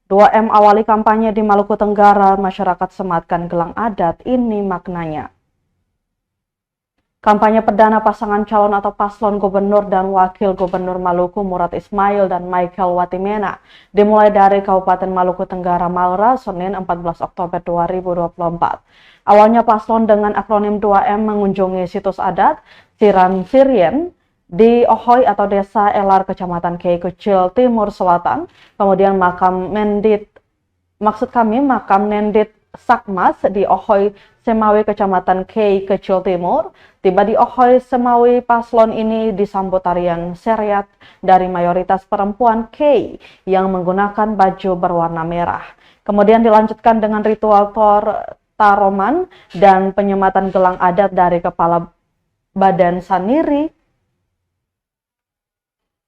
2M awali kampanye di Maluku Tenggara, masyarakat sematkan gelang adat, ini maknanya. Kampanye perdana pasangan calon atau paslon gubernur dan wakil gubernur Maluku Murad Ismail dan Michael Watimena dimulai dari Kabupaten Maluku Tenggara Malra, Senin 14 Oktober 2024. Awalnya paslon dengan akronim 2M mengunjungi situs adat Siran Sirien di Ohoy atau Desa Elar, Kecamatan Kei Kecil, Timur Selatan. Kemudian makam Nendit Sakmas di Ohoy Semawi, Kecamatan Kei Kecil Timur. Tiba di Ohoy Semawi, paslon ini disambut tarian seriat dari mayoritas perempuan Kei yang menggunakan baju berwarna merah. Kemudian dilanjutkan dengan ritual taroman dan penyematan gelang adat dari Kepala Badan Saniri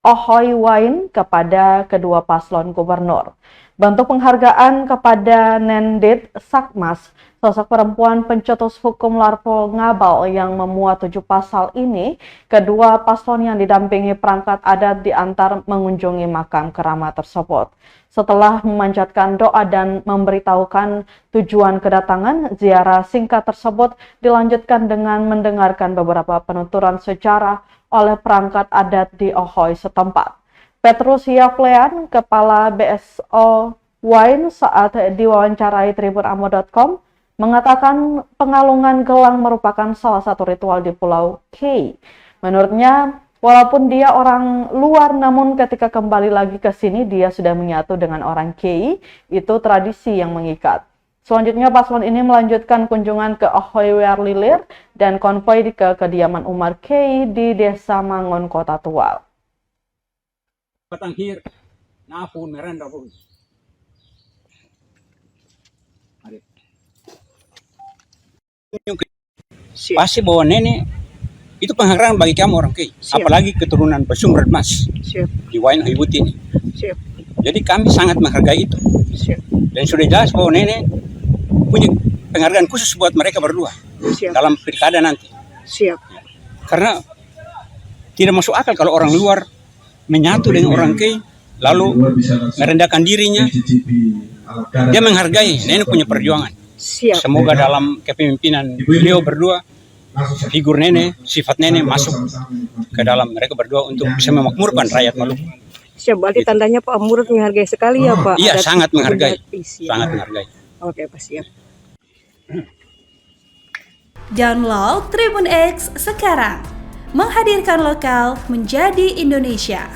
Ohoy Wain kepada kedua paslon gubernur. Bentuk penghargaan kepada Nendit Sakmas, sosok perempuan pencetus hukum Larpol Ngabal yang memuat 7 pasal ini, kedua paslon yang didampingi perangkat adat diantar mengunjungi makam keramat tersebut. Setelah memanjatkan doa dan memberitahukan tujuan kedatangan, ziarah singkat tersebut dilanjutkan dengan mendengarkan beberapa penuturan sejarah oleh perangkat adat di Ohoy setempat. Petrus Yaflean, Kepala BSO Wain, saat diwawancarai tribunamo.com, mengatakan pengalungan gelang merupakan salah satu ritual di Pulau Kei. Menurutnya, walaupun dia orang luar, namun ketika kembali lagi ke sini, dia sudah menyatu dengan orang Kei. Itu tradisi yang mengikat. Selanjutnya, paslon ini melanjutkan kunjungan ke Ohoy Werlilir dan konvoi ke kediaman Umar Kei di Desa Mangon, Kota Tual. Patanghir, napun merenda pun. Pasti bahwa nenek itu penghargaan bagi kamu orang Kei, apalagi keturunan Pesumber Mas di Wain Ibuti ini. Jadi kami sangat menghargai itu. Dan sudah jelas bahwa nenek punya penghargaan khusus buat mereka berdua dalam pilkada nanti. Karena tidak masuk akal kalau orang luar menyatu dengan orang Kei lalu merendahkan dirinya. Dia menghargai nenek punya perjuangan. Semoga dalam kepemimpinan beliau berdua, figur nenek, sifat nenek masuk ke dalam mereka berdua untuk bisa memakmurkan rakyat Maluku. Berarti tandanya Pak Murad menghargai sekali ya Pak? Iya, sangat menghargai. Sangat menghargai. Oke, Pak, siap. Download Tribun X sekarang. Menghadirkan lokal menjadi Indonesia.